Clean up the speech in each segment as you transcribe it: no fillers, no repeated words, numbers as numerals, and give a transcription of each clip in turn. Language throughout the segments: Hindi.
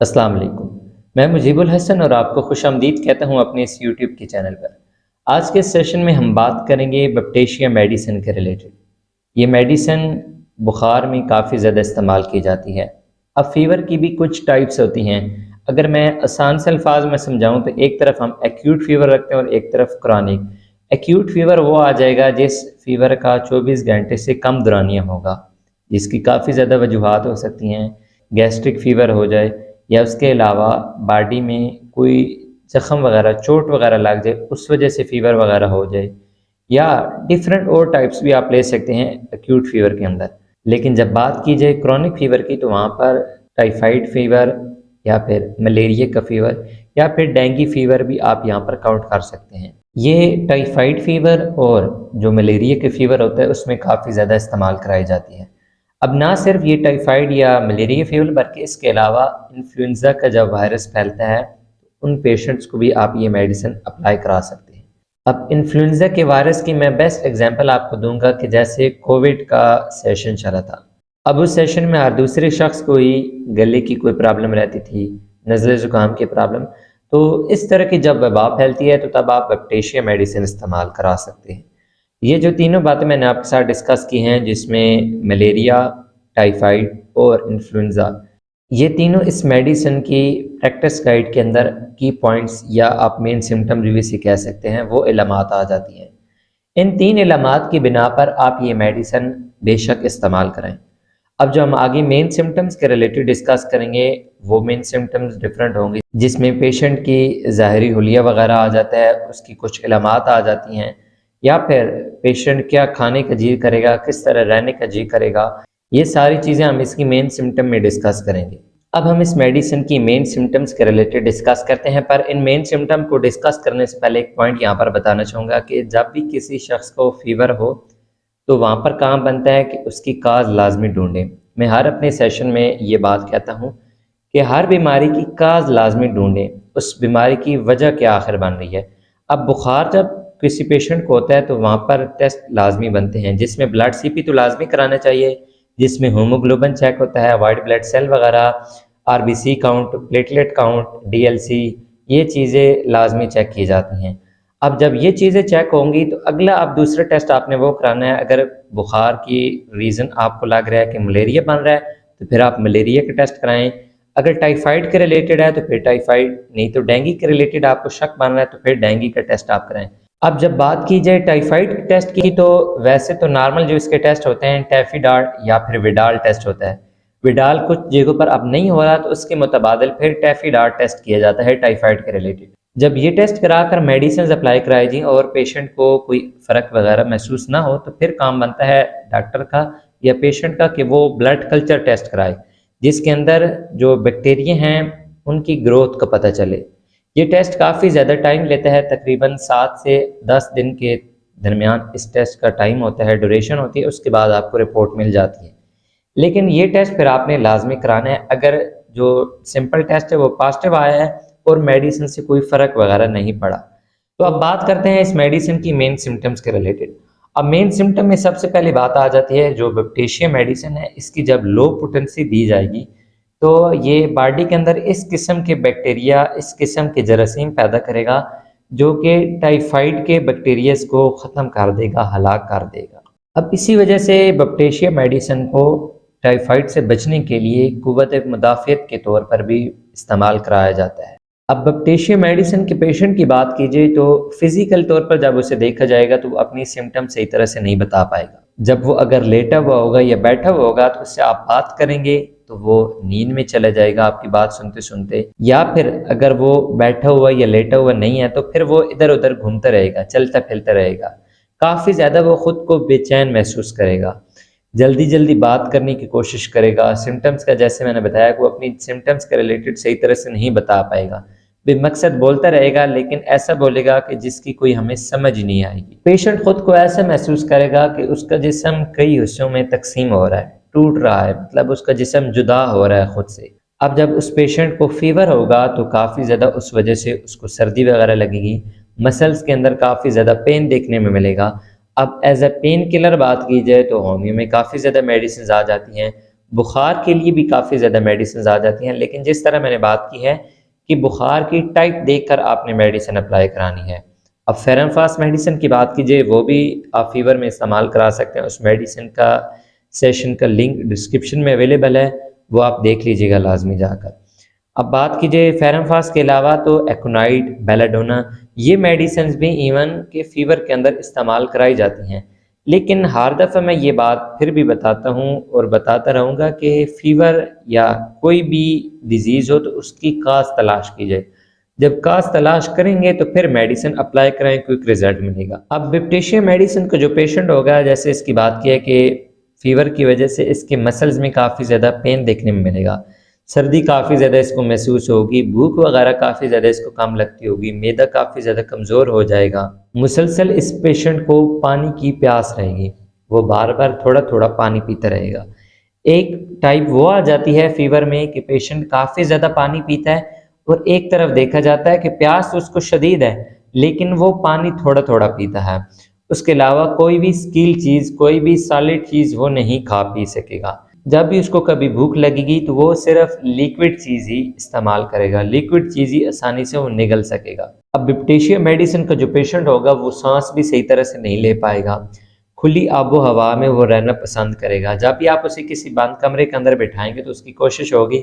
अस्सलाम वालेकुम। मैं मुजीबुल हसन और आपको खुशामदीद कहता हूँ अपने इस यूट्यूब के चैनल पर। आज के सेशन में हम बात करेंगे बैक्टीरिया मेडिसिन के रिलेटेड। ये मेडिसिन बुखार में काफ़ी ज़्यादा इस्तेमाल की जाती है। अब फ़ीवर की भी कुछ टाइप्स होती हैं। अगर मैं आसान से अल्फाज में समझाऊँ तो एक तरफ हम एक्यूट फ़ीवर रखते हैं और एक तरफ क्रॉनिक। एक्यूट फ़ीवर वो आ जाएगा जिस फ़ीवर का 24 घंटे से कम दौरानिया होगा, जिसकी काफ़ी ज़्यादा वजूहात हो सकती हैं। गैस्ट्रिक फ़ीवर हो जाए या उसके अलावा बॉडी में कोई ज़ख़म वगैरह, चोट वगैरह लग जाए, उस वजह से फ़ीवर वगैरह हो जाए, या डिफरेंट और टाइप्स भी आप ले सकते हैं एक्यूट फ़ीवर के अंदर। लेकिन जब बात की जाए क्रॉनिक फ़ीवर की तो वहाँ पर टाइफाइड फ़ीवर या फिर मलेरिया का फ़ीवर या फिर डेंगू फ़ीवर भी आप यहाँ पर काउंट कर सकते हैं। ये टाइफाइड फ़ीवर और जो मलेरिया के फ़ीवर होता है उसमें काफ़ी ज़्यादा इस्तेमाल कराई जाती है। अब ना सिर्फ ये टाइफाइड या मलेरिया फीवर बल्कि इसके अलावा इन्फ्लुएंजा का जब वायरस फैलता है उन पेशेंट्स को भी आप ये मेडिसिन अप्लाई करा सकते हैं। अब इन्फ्लुएंजा के वायरस की मैं बेस्ट एग्जांपल आपको दूंगा कि जैसे कोविड का सेशन चला था। अब उस सेशन में हर दूसरे शख्स को ही गले की कोई प्रॉब्लम रहती थी, नज़ले ज़ुकाम की प्रॉब्लम। तो इस तरह की जब वबा फैलती है तो तब आप बैक्टीरिया मेडिसिन इस्तेमाल करा सकते हैं। ये जो तीनों बातें मैंने आपके साथ डिस्कस की हैं, जिसमें मलेरिया, टाइफाइड और इन्फ्लुएंजा, ये तीनों इस मेडिसिन की प्रैक्टिस गाइड के अंदर की पॉइंट्स या आप मेन सिम्टम भी इसे कह सकते हैं, वो इलामात आ जाती हैं। इन तीन इलामात की बिना पर आप ये मेडिसिन बेशक इस्तेमाल करें। अब जो हम आगे मेन सिम्टम्स के रिलेटेड डिस्कस करेंगे, वो मेन सिम्टम्स डिफरेंट होंगे, जिसमें पेशेंट की ज़ाहरी हुलिया वगैरह आ जाता है, उसकी कुछ इलामात आ जाती हैं, या फिर पेशेंट क्या खाने का जी करेगा, किस तरह रहने का जी करेगा। ये सारी चीज़ें हम इसकी मेन सिम्टम में डिस्कस करेंगे। अब हम इस मेडिसिन की मेन सिम्टम्स के रिलेटेड डिस्कस करते हैं, पर इन मेन सिम्टम को डिस्कस करने से पहले एक पॉइंट यहाँ पर बताना चाहूँगा कि जब भी किसी शख्स को फीवर हो तो वहाँ पर काम बनता है कि उसकी काज लाजमी ढूंढें। मैं हर अपने सेशन में ये बात कहता हूँ कि हर बीमारी की काज लाजमी ढूंढें, उस बीमारी की वजह क्या आखिर बन रही है। अब बुखार जब किसी पेशेंट को होता है तो वहाँ पर टेस्ट लाजमी बनते हैं, जिसमें ब्लड सीपी तो लाजमी कराना चाहिए, जिसमें होमोग्लोबिन चेक होता है, वाइट ब्लड सेल वगैरह, RBC count, platelet count, DLC, ये चीज़ें लाजमी चेक की जाती हैं। अब जब ये चीज़ें चेक होंगी तो अगला अब दूसरा टेस्ट आपने वो कराना है। अगर बुखार की रीज़न आपको लग रहा है कि मलेरिया बन रहा है तो फिर आप मलेरिया का टेस्ट कराएं। अगर टाइफाइड के रिलेटेड है तो फिर टाइफाइड, नहीं तो डेंगू के रिलेटेड आपको शक बन रहा है तो फिर डेंगू का टेस्ट आप कराएं। अब जब बात की जाए टाइफाइड टेस्ट की तो वैसे तो नॉर्मल जो इसके टेस्ट होते हैं टैफीडाल या फिर विडाल टेस्ट होता है। विडाल कुछ जगहों पर अब नहीं हो रहा तो उसके मुतबादिल फिर टैफीडाल टेस्ट किया जाता है टाइफाइड के रिलेटेड। जब ये टेस्ट कराकर मेडिसिन अप्लाई कराई जाए और पेशेंट को कोई फ़र्क वगैरह महसूस ना हो तो फिर काम बनता है डॉक्टर का या पेशेंट का कि वो ब्लड कल्चर टेस्ट कराए, जिसके अंदर जो बैक्टीरिया हैं उनकी ग्रोथ का पता चले। ये टेस्ट काफ़ी ज़्यादा टाइम लेता है, तकरीबन 7 से 10 दिन के दरमियान इस टेस्ट का टाइम होता है, ड्यूरेशन होती है, उसके बाद आपको रिपोर्ट मिल जाती है। लेकिन ये टेस्ट फिर आपने लाजमी कराना है। अगर जो सिंपल टेस्ट है वो पॉजिटिव आया है और मेडिसिन से कोई फ़र्क वगैरह नहीं पड़ा, तो अब बात करते हैं इस मेडिसिन की मेन सिम्टम्स के रिलेटेड। अब मेन सिम्टम में सबसे पहले बात आ जाती है, जो बैक्टीरिया मेडिसिन है इसकी जब लो पोटेंसी दी जाएगी तो ये बॉडी के अंदर इस किस्म के बैक्टीरिया, इस किस्म के जरासीम पैदा करेगा जो कि टाइफाइड के बैक्टीरियाज को ख़त्म कर देगा, हलाक कर देगा। अब इसी वजह से बैक्टीरिया मेडिसिन को टाइफाइड से बचने के लिए कुव्वत मुदाफ़ियत के तौर पर भी इस्तेमाल कराया जाता है। अब बैक्टीरिया मेडिसिन के पेशेंट की बात कीजिए तो फिजिकल तौर पर जब उसे देखा जाएगा तो वो अपनी सिम्टम सही तरह से नहीं बता पाएगा। जब वो अगर लेटा हुआ होगा या बैठा हुआ होगा तो उससे आप बात करेंगे तो वो नींद में चला जाएगा आपकी बात सुनते सुनते, या फिर अगर वो बैठा हुआ या लेटा हुआ नहीं है तो फिर वो इधर उधर घूमता रहेगा, चलता फिरता रहेगा, काफ़ी ज़्यादा वो खुद को बेचैन महसूस करेगा, जल्दी जल्दी बात करने की कोशिश करेगा। सिम्टम्स का जैसे मैंने बताया कि वो अपनी सिम्टम्स के रिलेटेड सही तरह से नहीं बता पाएगा, बेमकसद बोलता रहेगा, लेकिन ऐसा बोलेगा कि जिसकी कोई हमें समझ नहीं आएगी। पेशेंट खुद को ऐसा महसूस करेगा कि उसका जिस्म कई हिस्सों में तकसीम हो रहा है, टूट रहा है, मतलब उसका जिस्म जुदा हो रहा है खुद से। अब जब उस पेशेंट को फीवर होगा तो काफ़ी ज़्यादा उस वजह से उसको सर्दी वगैरह लगेगी, मसल्स के अंदर काफ़ी ज़्यादा पेन देखने में मिलेगा। अब एज ए पेन किलर बात की जाए तो होमियो में काफ़ी ज़्यादा मेडिसिन आ जाती हैं। बुखार के लिए भी काफ़ी ज़्यादा मेडिसिन आ जाती हैं, लेकिन जिस तरह मैंने बात की है कि बुखार की टाइप देखकर आपने मेडिसिन अप्लाई करानी है। अब फेरनफास मेडिसिन की बात कीजिए, वो भी आप फीवर में इस्तेमाल करा सकते हैं। उस मेडिसिन का सेशन का लिंक डिस्क्रिप्शन में अवेलेबल है, वो आप देख लीजिएगा लाजमी जाकर। अब बात कीजिए फेरनफास के अलावा तो एकोनाइट, बेलाडोना, ये मेडिसिन भी इवन के फीवर के अंदर इस्तेमाल कराई जाती हैं। लेकिन हर दफ़ा मैं ये बात फिर भी बताता हूँ और बताता रहूँगा कि फ़ीवर या कोई भी डिज़ीज़ हो तो उसकी काज़ तलाश की जाए। जब काज़ तलाश करेंगे तो फिर मेडिसिन अप्लाई कराएं, क्विक रिजल्ट मिलेगा। अब बिप्टेशिया मेडिसिन का जो पेशेंट होगा, जैसे इसकी बात की है कि फ़ीवर की वजह से इसके मसल्स में काफ़ी ज़्यादा पेन देखने में मिलेगा, सर्दी काफ़ी ज़्यादा इसको महसूस होगी, भूख वगैरह काफ़ी ज़्यादा इसको कम लगती होगी, मैदा काफ़ी ज़्यादा कमज़ोर हो जाएगा, मुसलसल इस पेशेंट को पानी की प्यास रहेगी, वो बार बार थोड़ा थोड़ा पानी पीता रहेगा। एक टाइप वो आ जाती है फीवर में कि पेशेंट काफ़ी ज़्यादा पानी पीता है और एक तरफ देखा जाता है कि प्यास तो उसको शदीद है, लेकिन वो पानी थोड़ा थोड़ा पीता है। उसके अलावा कोई भी स्कील चीज़, कोई भी सॉलिड चीज़ वो नहीं खा पी सकेगा। जब भी उसको कभी भूख लगेगी तो वो सिर्फ लिक्विड चीज़ ही इस्तेमाल करेगा, लिक्विड चीज़ ही आसानी से वो निगल सकेगा। अब बिप्टेशिया मेडिसिन का जो पेशेंट होगा वो सांस भी सही तरह से नहीं ले पाएगा, खुली आबो हवा में वो रहना पसंद करेगा। जब भी आप उसे किसी बंद कमरे के अंदर बिठाएंगे तो उसकी कोशिश होगी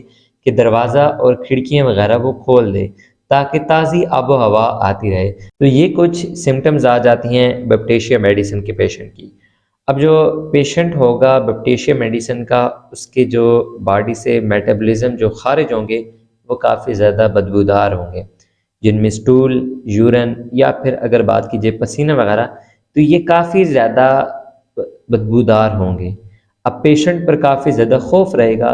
कि दरवाज़ा और खिड़कियाँ वगैरह वो खोल दे ताकि ताज़ी आबो हवा आती रहे। तो ये कुछ सिम्टम्स आ जाती हैं बिप्टेशिया मेडिसिन के पेशेंट की। अब जो पेशेंट होगा बैप्टिशिया मेडिसिन का, उसके जो बॉडी से मेटाबॉलिज्म जो खारिज होंगे वो काफ़ी ज़्यादा बदबूदार होंगे, जिनमें स्टूल, यूरिन या फिर अगर बात कीजिए पसीना वगैरह, तो ये काफ़ी ज़्यादा बदबूदार होंगे। अब पेशेंट पर काफ़ी ज़्यादा खौफ रहेगा।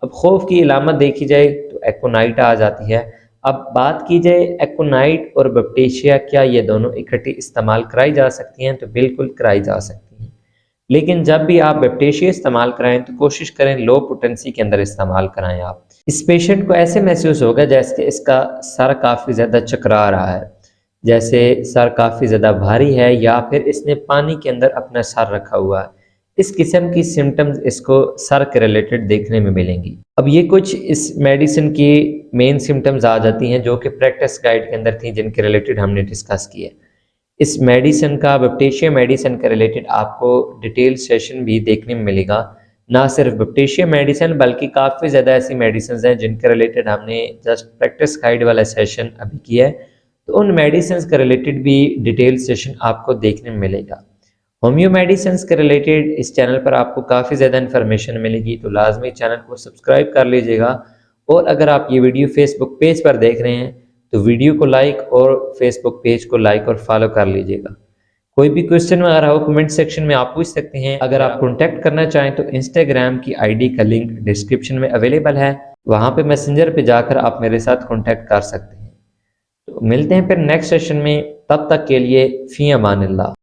अब खौफ की अलामत देखी जाए तो एक्ोनाइट आ जाती है। अब बात की जाए एक्ोनाइट और बैप्टिशिया, क्या ये दोनों इकट्ठी इस्तेमाल कराई जा सकती हैं? तो बिल्कुल कराई जा सकती हैं, लेकिन जब भी आप बैप्टिशिया इस्तेमाल कराएं तो कोशिश करें लो पोटेंसी के अंदर इस्तेमाल कराएं। आप इस पेशेंट को ऐसे महसूस होगा जैसे इसका सर काफ़ी ज़्यादा चकरा रहा है, जैसे सर काफ़ी ज़्यादा भारी है या फिर इसने पानी के अंदर अपना सर रखा हुआ है। इस किस्म की सिम्टम्स इसको सर के रिलेटेड देखने में मिलेंगी। अब ये कुछ इस मेडिसिन की मेन सिम्टम्स आ जाती हैं जो कि प्रैक्टिस गाइड के अंदर थी, जिनके रिलेटेड हमने डिस्कस किए। इस मेडिसिन का, बैप्टिशिया मेडिसिन के रिलेटेड आपको डिटेल सेशन भी देखने में मिलेगा। ना सिर्फ बैप्टिशिया मेडिसिन बल्कि काफ़ी ज़्यादा ऐसी मेडिसिन हैं जिनके रिलेटेड हमने जस्ट प्रैक्टिस गाइड वाला सेशन अभी किया है, तो उन मेडिसिन के रिलेटेड भी डिटेल सेशन आपको देखने में मिलेगा। होम्यो मेडिसिन के रिलेटेड इस चैनल पर आपको काफ़ी ज़्यादा इन्फॉर्मेशन मिलेगी, तो लाजमी चैनल को सब्सक्राइब कर लीजिएगा। और अगर आप ये वीडियो फेसबुक पेज पर देख रहे हैं तो वीडियो को लाइक और फेसबुक पेज को लाइक और फॉलो कर लीजिएगा। कोई भी क्वेश्चन वगैरह हो कमेंट सेक्शन में आप पूछ सकते हैं। अगर आप कॉन्टैक्ट करना चाहें तो इंस्टाग्राम की आईडी का लिंक डिस्क्रिप्शन में अवेलेबल है, वहाँ पे मैसेंजर पे जाकर आप मेरे साथ कॉन्टैक्ट कर सकते हैं। तो मिलते हैं फिर नेक्स्ट सेशन में, तब तक के लिए फ़ी अमानिल्लाह।